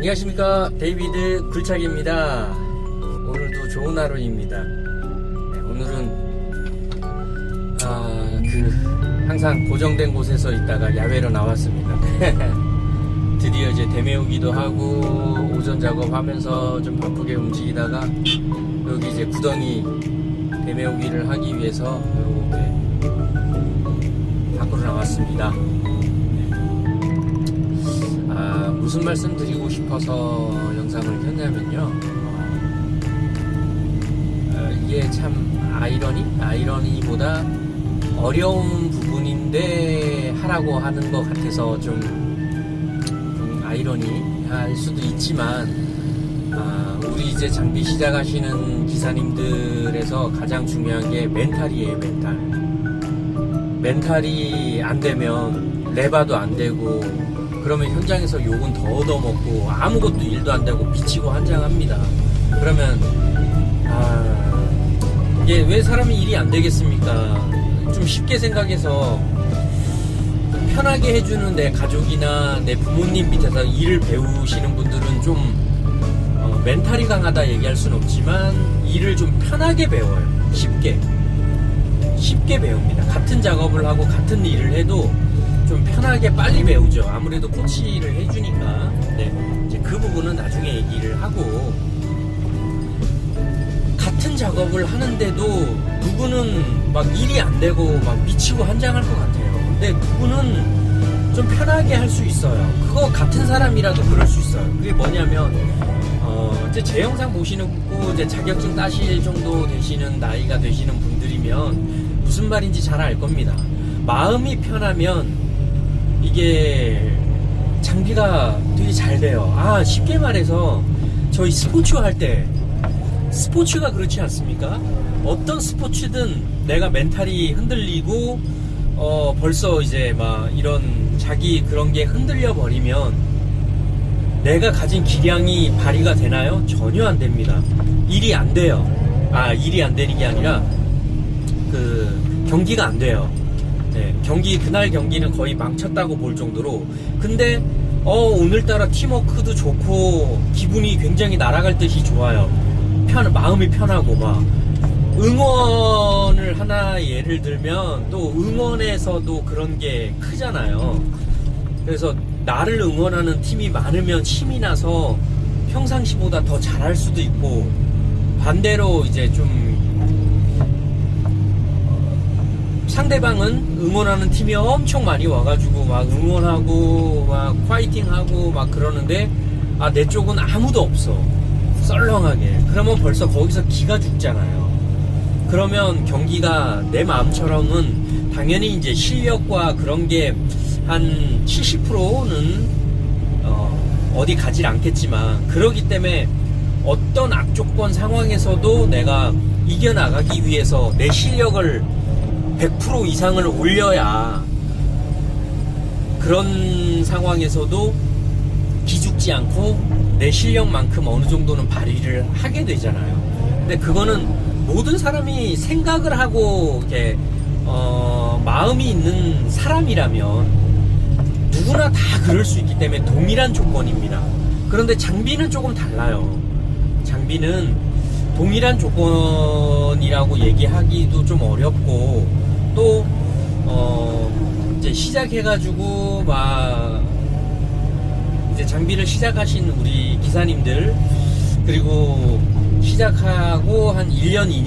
안녕하십니까, 데이비드 굴착입니다. 오늘도 좋은 하루입니다. 네, 오늘은 항상 고정된 곳에서 있다가 야외로 나왔습니다. 드디어 이제 대메우기도 하고 오전 작업하면서 좀 바쁘게 움직이다가 여기 이제 구덩이 대메우기를 하기 위해서 이렇게 밖으로 나왔습니다. 무슨 말씀 드리고 싶어서 영상을 켰냐면요, 이게 참 아이러니보다 어려운 부분인데 하라고 하는 것 같아서 좀 아이러니할 수도 있지만, 우리 이제 장비 시작하시는 기사님들에서 가장 중요한 게 멘탈이에요. 멘탈이 안 되면 레바도 안 되고, 그러면 현장에서 욕은 더 얻어먹고 아무것도 일도 안 되고 미치고 환장합니다. 그러면 이게 왜 사람이 일이 안 되겠습니까? 좀 쉽게 생각해서 편하게 해주는 내 가족이나 내 부모님 밑에서 일을 배우시는 분들은 좀 멘탈이 강하다 얘기할 수는 없지만 일을 좀 편하게 배워요. 쉽게 배웁니다. 같은 작업을 하고 같은 일을 해도 좀 편하게 빨리 배우죠. 아무래도 코치를 해주니까. 네, 이제 그 부분은 나중에 얘기를 하고, 같은 작업을 하는데도 누구는 막 일이 안 되고 막 미치고 환장할 것 같아요. 근데 누구는 좀 편하게 할 수 있어요. 그거 같은 사람이라도 그럴 수 있어요. 그게 뭐냐면, 이제 제 영상 보시고 이제 자격증 따실 정도 되시는 나이가 되시는 분들이면 무슨 말인지 잘 알 겁니다. 마음이 편하면 이게 장비가 되게 잘 돼요. 쉽게 말해서 저희 스포츠 할 때, 스포츠가 그렇지 않습니까? 어떤 스포츠든 내가 멘탈이 흔들리고 벌써 이제 막 이런 자기 그런 게 흔들려 버리면 내가 가진 기량이 발휘가 되나요? 전혀 안 됩니다. 일이 안 돼요. 일이 안 되는 게 아니라 경기가 안 돼요. 네, 그날 경기는 거의 망쳤다고 볼 정도로. 근데 오늘따라 팀워크도 좋고 기분이 굉장히 날아갈 듯이 좋아요. 마음이 편하고 막 응원을 하나 예를 들면 또 응원에서도 그런 게 크잖아요. 그래서 나를 응원하는 팀이 많으면 힘이 나서 평상시보다 더 잘할 수도 있고, 반대로 이제 좀 상대방은 응원하는 팀이 엄청 많이 와가지고 막 응원하고 막 파이팅하고 막 그러는데 내 쪽은 아무도 없어, 썰렁하게. 그러면 벌써 거기서 기가 죽잖아요. 그러면 경기가 내 마음처럼은 당연히 이제 실력과 그런 게 한 70%는 어디 가질 않겠지만, 그러기 때문에 어떤 악조건 상황에서도 내가 이겨나가기 위해서 내 실력을 100% 이상을 올려야 그런 상황에서도 기죽지 않고 내 실력만큼 어느 정도는 발휘를 하게 되잖아요. 근데 그거는 모든 사람이 생각을 하고 이렇게 마음이 있는 사람이라면 누구나 다 그럴 수 있기 때문에 동일한 조건입니다. 그런데 장비는 조금 달라요. 장비는 동일한 조건이라고 얘기하기도 좀 어렵고, 또 이제 시작해가지고 막 이제 장비를 시작하신 우리 기사님들, 그리고 시작하고 한 1년,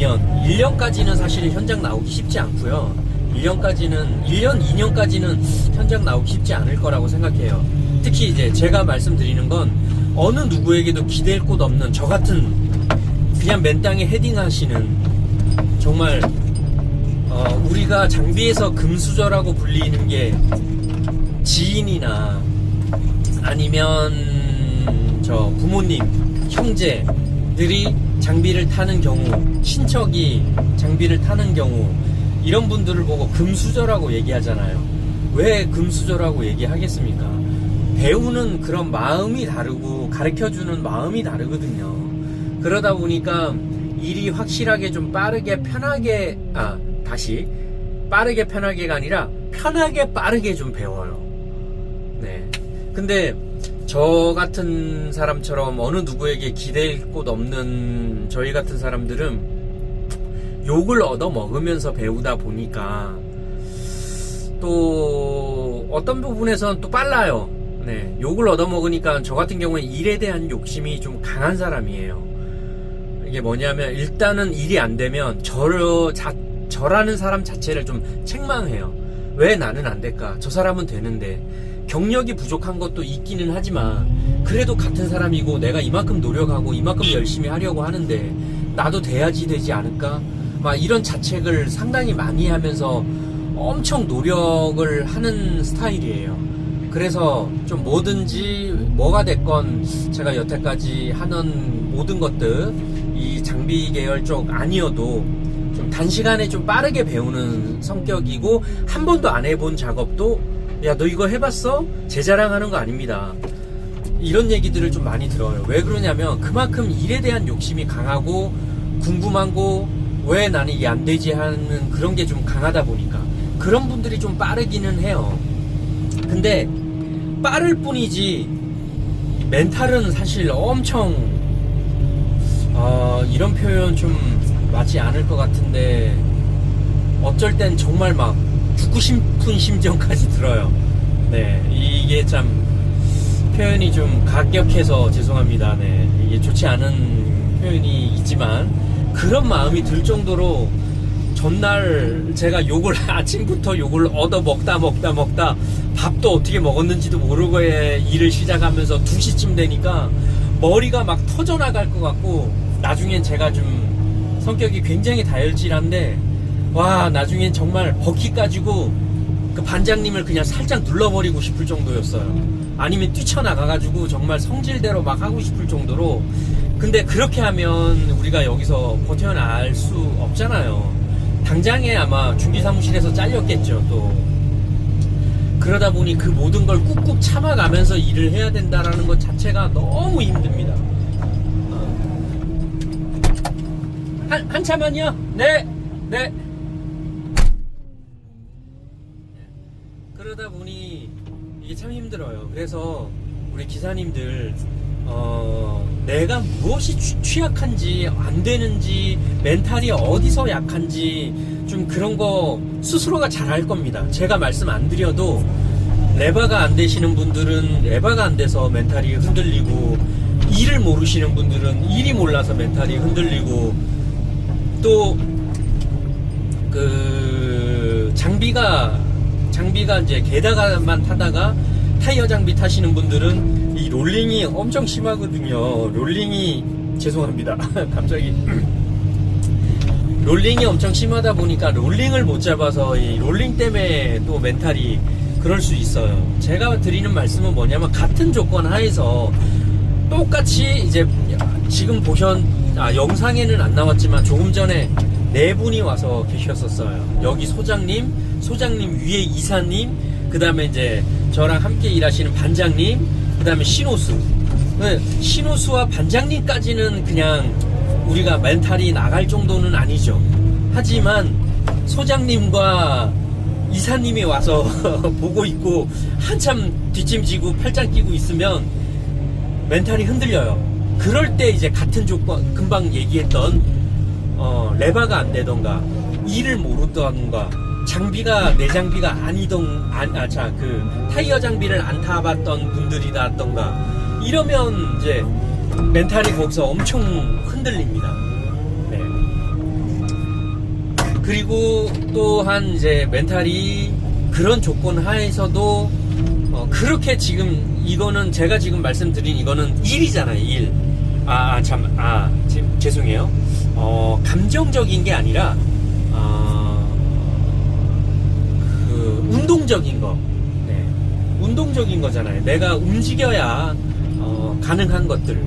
1년까지는 사실 현장 나오기 쉽지 않고요. 1년, 2년까지는 현장 나오기 쉽지 않을 거라고 생각해요. 특히 이제 제가 말씀드리는 건 어느 누구에게도 기댈 곳 없는 저 같은 그냥 맨땅에 헤딩하시는, 정말 우리가 장비에서 금수저라고 불리는 게 지인이나 아니면 저 부모님, 형제들이 장비를 타는 경우, 친척이 장비를 타는 경우, 이런 분들을 보고 금수저라고 얘기하잖아요. 왜 금수저라고 얘기하겠습니까? 배우는 그런 마음이 다르고 가르쳐주는 마음이 다르거든요. 그러다 보니까 일이 확실하게 좀 빠르게 편하게 빠르게 편하게가 아니라 편하게 빠르게 좀 배워요. 네. 근데 저 같은 사람처럼 어느 누구에게 기댈 곳 없는 저희 같은 사람들은 욕을 얻어 먹으면서 배우다 보니까 또 어떤 부분에서는 또 빨라요. 네, 욕을 얻어 먹으니까 저 같은 경우에 일에 대한 욕심이 좀 강한 사람이에요. 이게 뭐냐면 일단은 일이 안 되면 저라는 사람 자체를 좀 책망해요. 왜 나는 안 될까? 저 사람은 되는데. 경력이 부족한 것도 있기는 하지만 그래도 같은 사람이고 내가 이만큼 노력하고 이만큼 열심히 하려고 하는데 나도 돼야지 되지 않을까? 막 이런 자책을 상당히 많이 하면서 엄청 노력을 하는 스타일이에요. 그래서 좀 뭐든지 뭐가 됐건 제가 여태까지 하는 모든 것들 이 장비 계열 쪽 아니어도 좀 단시간에 좀 빠르게 배우는 성격이고 한 번도 안 해본 작업도 야 너 이거 해봤어? 제 자랑하는 거 아닙니다. 이런 얘기들을 좀 많이 들어요. 왜 그러냐면 그만큼 일에 대한 욕심이 강하고 궁금하고 왜 나는 이게 안 되지 하는 그런 게 좀 강하다 보니까 그런 분들이 좀 빠르기는 해요. 근데 빠를 뿐이지 멘탈은 사실 엄청 이런 표현 좀 맞지 않을 것 같은데 어쩔 땐 정말 막 죽고 싶은 심정까지 들어요. 네, 이게 참 표현이 좀 각격해서 죄송합니다. 네, 이게 좋지 않은 표현이 있지만 그런 마음이 들 정도로 전날 제가 욕을 아침부터 욕을 얻어 먹다 밥도 어떻게 먹었는지도 모르고 일을 시작하면서 2시쯤 되니까 머리가 막 터져나갈 것 같고 나중엔 제가 좀 성격이 굉장히 다혈질한데 와 나중엔 정말 버킷 가지고 그 반장님을 그냥 살짝 눌러버리고 싶을 정도였어요. 아니면 뛰쳐나가가지고 정말 성질대로 막 하고 싶을 정도로. 근데 그렇게 하면 우리가 여기서 버텨낼 수 없잖아요. 당장에 아마 중기사무실에서 잘렸겠죠. 또 그러다 보니 그 모든 걸 꾹꾹 참아가면서 일을 해야 된다라는 것 자체가 너무 힘듭니다. 한참만요. 네. 그러다 보니 이게 참 힘들어요. 그래서 우리 기사님들 내가 무엇이 취약한지 안 되는지 멘탈이 어디서 약한지 좀 그런 거 스스로가 잘 알 겁니다. 제가 말씀 안 드려도 레바가 안 되시는 분들은 레바가 안 돼서 멘탈이 흔들리고 일을 모르시는 분들은 일이 몰라서 멘탈이 흔들리고 또 그 장비가 이제 게다가만 타다가 타이어 장비 타시는 분들은 이 롤링이 엄청 심하거든요. 롤링이 죄송합니다. 갑자기 롤링이 엄청 심하다 보니까 롤링을 못 잡아서 이 롤링 때문에 또 멘탈이 그럴 수 있어요. 제가 드리는 말씀은 뭐냐면 같은 조건 하에서 똑같이 이제 지금 영상에는 안 나왔지만 조금 전에 4분이 와서 계셨었어요. 여기 소장님 위에 이사님, 그 다음에 이제 저랑 함께 일하시는 반장님, 그 다음에 신호수. 신호수와 반장님까지는 그냥 우리가 멘탈이 나갈 정도는 아니죠. 하지만 소장님과 이사님이 와서 보고 있고 한참 뒷짐지고 팔짱 끼고 있으면 멘탈이 흔들려요. 그럴 때 이제 같은 조건, 금방 얘기했던 레바가 안 되던가 일을 모르던가 내 장비가 타이어 장비를 안 타봤던 분들이라던가 이러면 이제 멘탈이 거기서 엄청 흔들립니다. 네. 그리고 또한 이제 멘탈이 그런 조건 하에서도 그렇게 지금 이거는 제가 지금 말씀드린 이거는 일이잖아요. 일. 죄송해요. 감정적인 게 아니라 운동적인 거. 네. 운동적인 거잖아요. 내가 움직여야 가능한 것들.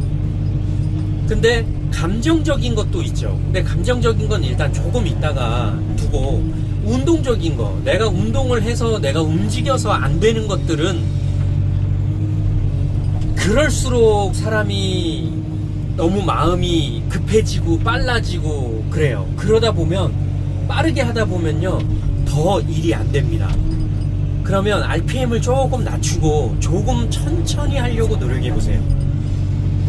근데 감정적인 것도 있죠. 근데 감정적인 건 일단 조금 있다가 두고 운동적인 거, 내가 운동을 해서 내가 움직여서 안 되는 것들은 그럴수록 사람이 너무 마음이 급해지고 빨라지고 그래요. 그러다 보면 빠르게 하다 보면요 더 일이 안 됩니다. 그러면 RPM을 조금 낮추고 조금 천천히 하려고 노력해보세요.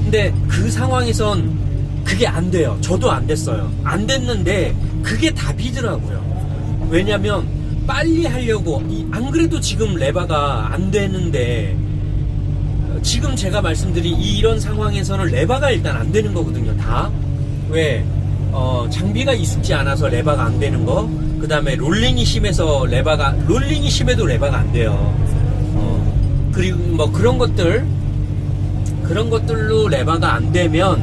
근데 그 상황에선 그게 안 돼요. 저도 안 됐어요. 안 됐는데 그게 답이더라고요. 왜냐면 빨리 하려고, 안 그래도 지금 레바가 안 되는데, 지금 제가 말씀드린 이런 상황에서는 레바가 일단 안 되는 거거든요. 다. 왜? 장비가 익숙지 않아서 레바가 안 되는 거. 그 다음에 롤링이 심해서 롤링이 심해도 레바가 안 돼요. 그리고 뭐 그런 것들로 레바가 안 되면,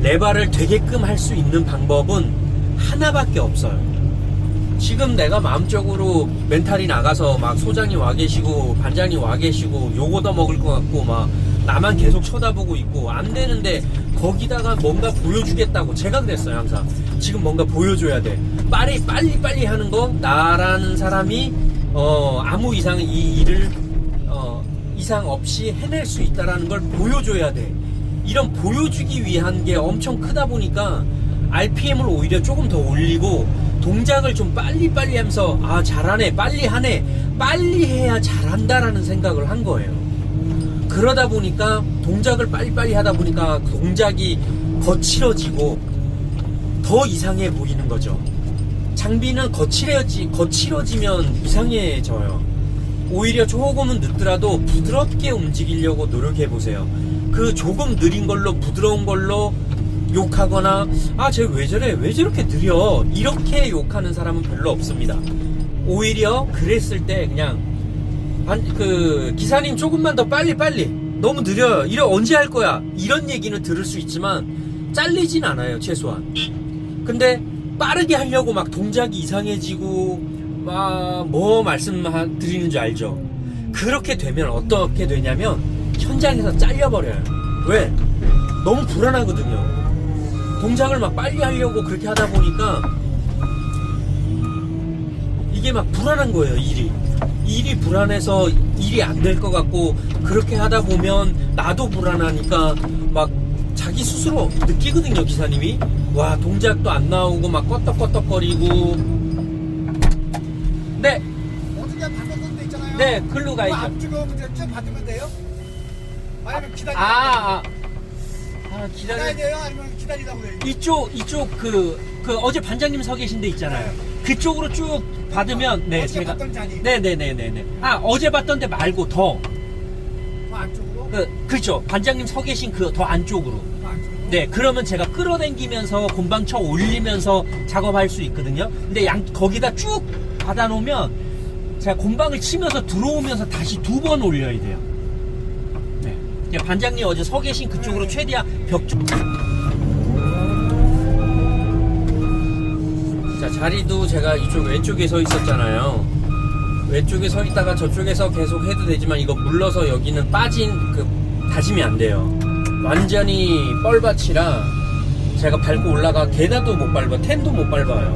레바를 되게끔 할 수 있는 방법은 하나밖에 없어요. 지금 내가 마음적으로 멘탈이 나가서 막 소장이 와 계시고 반장이 와 계시고 욕 얻어 먹을 것 같고 막 나만 계속 쳐다보고 있고 안 되는데, 거기다가 뭔가 보여주겠다고, 제가 그랬어요. 항상 지금 뭔가 보여줘야 돼, 빨리 하는 거, 나라는 사람이 아무 이상 이 일을 이상 없이 해낼 수 있다라는 걸 보여줘야 돼. 이런 보여주기 위한 게 엄청 크다 보니까 RPM을 오히려 조금 더 올리고 동작을 좀 빨리 하면서, 아 잘하네, 빨리 하네, 빨리 해야 잘한다라는 생각을 한 거예요. 그러다 보니까 동작을 빨리 하다 보니까 동작이 거칠어지고 더 이상해 보이는 거죠. 장비는 거칠어지면 이상해져요. 오히려 조금은 늦더라도 부드럽게 움직이려고 노력해 보세요. 그 조금 느린 걸로, 부드러운 걸로 욕하거나, 아 쟤 왜 저래, 왜 저렇게 느려, 이렇게 욕하는 사람은 별로 없습니다. 오히려 그랬을 때 그냥 기사님 조금만 더 빨리, 너무 느려요, 이래 언제 할 거야, 이런 얘기는 들을 수 있지만 잘리진 않아요, 최소한. 근데 빠르게 하려고 막 동작이 이상해지고 막 뭐 말씀드리는 줄 알죠? 그렇게 되면 어떻게 되냐면 현장에서 잘려버려요. 왜? 너무 불안하거든요. 동작을 막 빨리 하려고 그렇게 하다 보니까 이게 막 불안한 거예요. 일이 불안해서 일이 안 될 것 같고, 그렇게 하다 보면 나도 불안하니까 막 자기 스스로 느끼거든요. 기사님이 와, 동작도 안 나오고 막 껐덕껐덕거리고. 네, 어떻게 받는 데 있잖아요. 네, 글로 가야죠. 앞쪽으로 쭉 받으면 돼요? 아니면 기다려야 돼요? 아니면 기다리라고 해요? 이쪽 어제 반장님 서 계신 데 있잖아요. 그쪽으로 쭉 받으면, 네, 어제 제가 봤던 자리. 네네네네네. 아, 어제 봤던 데 말고 더 안쪽으로? 그렇죠. 반장님 서 계신 그 더 안쪽으로. 더 안쪽으로? 네, 그러면 제가 끌어당기면서 곤방 쳐 올리면서 작업할 수 있거든요. 근데 거기다 쭉 받아 놓으면 제가 곤방을 치면서 들어오면서 다시 2번 올려야 돼요. 네. 반장님 어제 서 계신 그쪽으로 최대한 벽 쪽. 자, 자리도 제가 이쪽 왼쪽에 서 있었잖아요. 왼쪽에 서 있다가 저쪽에서 계속 해도 되지만, 이거 물러서 여기는 다짐이 안 돼요. 완전히 뻘밭이라 제가 밟고 올라가 계단도 못 밟아, 텐도 못 밟아요.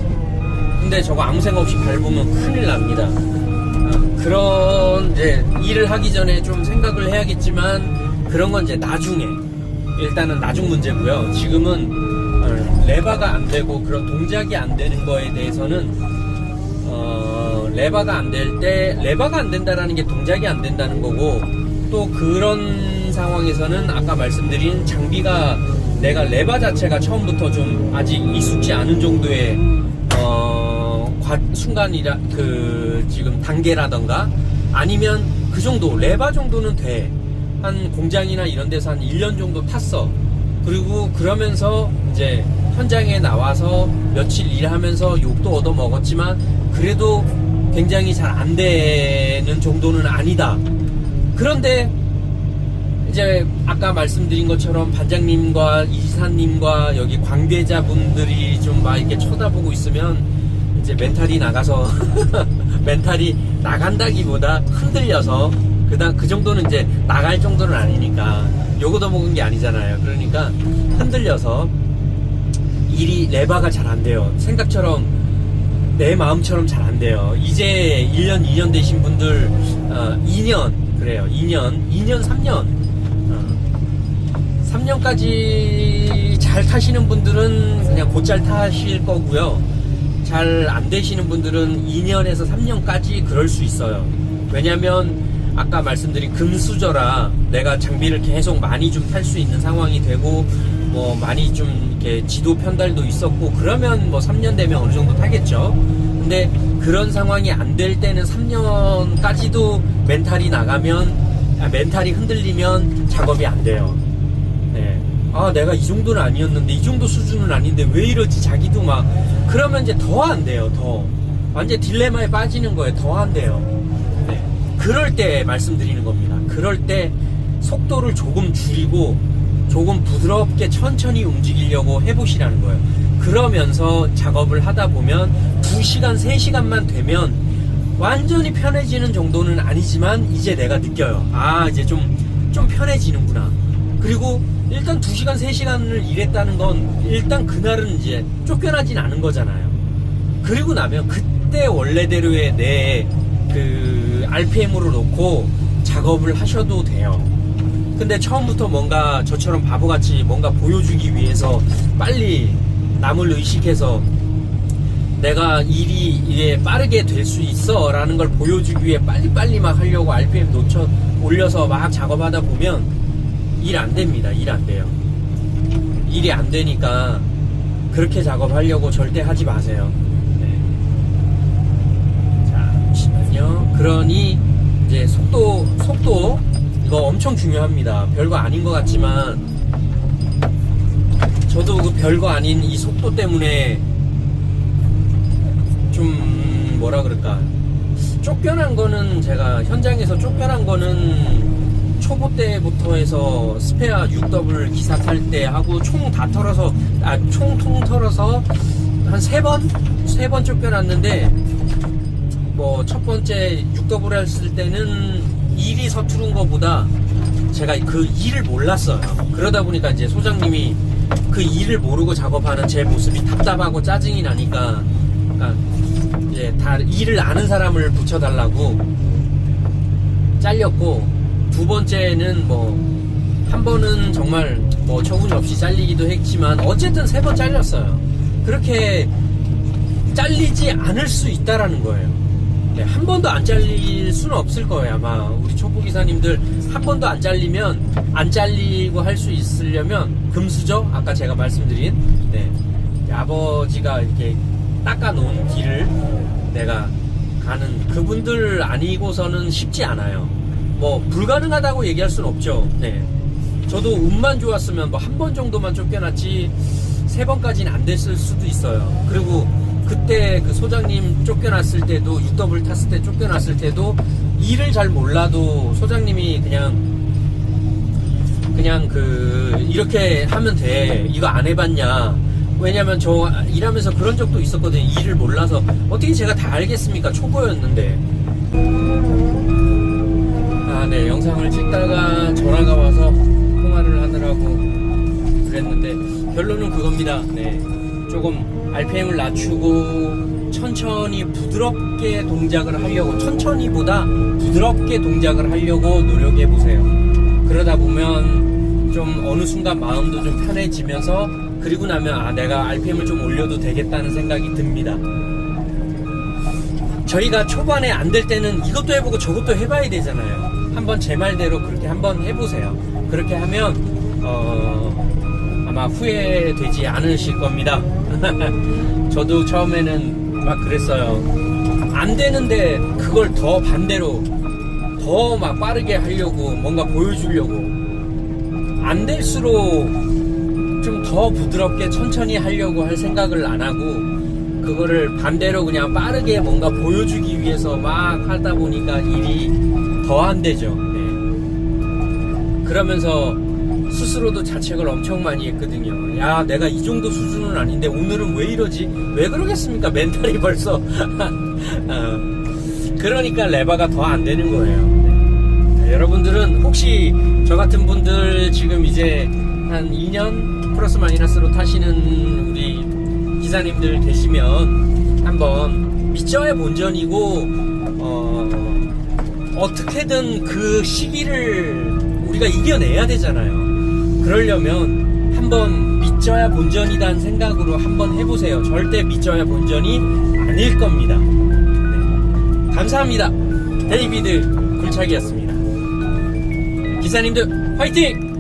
근데 저거 아무 생각 없이 밟으면 큰일 납니다. 그런 이제 일을 하기 전에 좀 생각을 해야겠지만, 그런 건 이제 나중에, 일단은 나중 문제고요. 지금은 레바가 안 되고 그런 동작이 안 되는 거에 대해서는 레바가 안 될 때, 레바가 안 된다라는 게 동작이 안 된다는 거고, 또 그런 상황에서는 아까 말씀드린 장비가, 내가 레바 자체가 처음부터 좀 아직 익숙지 않은 정도의 순간이라 지금 단계라던가, 아니면 그 정도 레바 정도는 돼. 한 공장이나 이런 데서 한 1년 정도 탔어. 그리고 그러면서 이제 현장에 나와서 며칠 일하면서 욕도 얻어 먹었지만 그래도 굉장히 잘 안 되는 정도는 아니다. 그런데 이제 아까 말씀드린 것처럼 반장님과 이사님과 여기 관계자분들이 좀 막 이렇게 쳐다보고 있으면 이제 멘탈이 나가서 멘탈이 나간다기보다 흔들려서, 그 정도는 이제 나갈 정도는 아니니까, 욕 얻어 먹은 게 아니잖아요. 그러니까 흔들려서 일이, 레바가 잘 안 돼요. 생각처럼, 내 마음처럼 잘 안 돼요. 이제 1년, 2년 되신 분들, 2년, 그래요. 2년, 3년. 3년까지 잘 타시는 분들은 그냥 곧잘 타실 거고요. 잘 안 되시는 분들은 2년에서 3년까지 그럴 수 있어요. 왜냐면 아까 말씀드린 금수저라 내가 장비를 계속 많이 좀 탈 수 있는 상황이 되고 뭐 많이 좀 이렇게 지도 편달도 있었고 그러면 뭐 3년 되면 어느 정도 타겠죠. 근데 그런 상황이 안 될 때는 3년까지도 멘탈이 흔들리면 작업이 안 돼요. 네. 아, 내가 이 정도는 아니었는데, 이 정도 수준은 아닌데, 왜 이러지? 자기도 막, 그러면 이제 더 안 돼요, 더. 완전 딜레마에 빠지는 거예요, 더 안 돼요. 네. 그럴 때 말씀드리는 겁니다. 그럴 때 속도를 조금 줄이고, 조금 부드럽게 천천히 움직이려고 해보시라는 거예요. 그러면서 작업을 하다 보면 2시간, 3시간만 되면 완전히 편해지는 정도는 아니지만 이제 내가 느껴요. 아, 이제 좀 편해지는구나. 그리고 일단 2시간, 3시간을 일했다는 건 일단 그날은 이제 쫓겨나진 않은 거잖아요. 그리고 나면 그때 원래대로의 내 그 RPM으로 놓고 작업을 하셔도 돼요. 근데 처음부터 뭔가 저처럼 바보같이 뭔가 보여주기 위해서 빨리 남을 의식해서 내가 일이 이게 빠르게 될 수 있어 라는 걸 보여주기 위해 빨리빨리 막 하려고 RPM 올려서 막 작업하다 보면 일 안 됩니다. 일 안 돼요. 일이 안 되니까 그렇게 작업하려고 절대 하지 마세요. 네. 자, 잠시만요. 그러니 이제 속도 이거 엄청 중요합니다. 별거 아닌 것 같지만 저도 그 별거 아닌 이 속도 때문에 좀 뭐라 그럴까, 쫓겨난 거는 제가 현장에서 쫓겨난 거는 초보 때부터 해서 스페어 6W 기사 탈 때 하고 총 다 털어서 총통 털어서 한 3번 쫓겨났는데, 뭐 첫 번째 6W 했을 때는 일이 서투른 거보다 제가 그 일을 몰랐어요. 그러다 보니까 이제 소장님이 그 일을 모르고 작업하는 제 모습이 답답하고 짜증이 나니까, 그러니까 이제 다 일을 아는 사람을 붙여달라고 잘렸고, 두 번째는 뭐 한 번은 정말 뭐 처분이 없이 잘리기도 했지만 어쨌든 3번 잘렸어요. 그렇게 잘리지 않을 수 있다라는 거예요. 네, 한 번도 안 잘릴 수는 없을 거예요. 아마 우리 초보 기사님들 한 번도 안 잘리면, 안 잘리고 할 수 있으려면 금수저, 아까 제가 말씀드린 아버지가 이렇게 닦아놓은 길을 내가 가는 그분들 아니고서는 쉽지 않아요. 뭐 불가능하다고 얘기할 수는 없죠. 네. 저도 운만 좋았으면 뭐 한 번 정도만 쫓겨났지 3번까지는 안 됐을 수도 있어요. 그리고 그때 그 소장님 쫓겨났을 때도, 6W 탔을 때 쫓겨났을 때도 일을 잘 몰라도 소장님이 그냥 이렇게 하면 돼, 이거 안 해봤냐. 왜냐면 저 일하면서 그런 적도 있었거든요. 일을 몰라서 어떻게 제가 다 알겠습니까? 초보였는데. 네, 영상을 찍다가 전화가 와서 통화를 하느라고 그랬는데 결론은 그겁니다. 네, 조금 RPM을 낮추고 천천히 부드럽게 동작을 하려고, 천천히보다 부드럽게 동작을 하려고 노력해 보세요. 그러다 보면 좀 어느 순간 마음도 좀 편해지면서, 그리고 나면 내가 RPM을 좀 올려도 되겠다는 생각이 듭니다. 저희가 초반에 안 될 때는 이것도 해보고 저것도 해봐야 되잖아요. 한번 제 말대로 그렇게 한번 해보세요. 그렇게 하면 아마 후회되지 않으실 겁니다. 저도 처음에는 막 그랬어요. 안 되는데 그걸 더 반대로 더 막 빠르게 하려고, 뭔가 보여주려고, 안 될수록 좀 더 부드럽게 천천히 하려고 할 생각을 안 하고, 그거를 반대로 그냥 빠르게 뭔가 보여주기 위해서 막 하다 보니까 일이 더 안 되죠. 네. 그러면서 스스로도 자책을 엄청 많이 했거든요. 야, 내가 이 정도 수준은 아닌데 오늘은 왜 이러지? 왜 그러겠습니까? 멘탈이 벌써 그러니까 레바가 더 안 되는 거예요. 네. 여러분들은 혹시 저 같은 분들 지금 이제 한 2년 플러스 마이너스로 타시는 우리 기사님들 계시면 한번 믿져야 본전이고, 어떻게든 그 시기를 우리가 이겨내야 되잖아요. 그러려면 한번 믿져야 본전이라는 생각으로 한번 해보세요. 절대 믿져야 본전이 아닐 겁니다. 네. 감사합니다. 데이비드 굴착이었습니다. 기사님들 화이팅!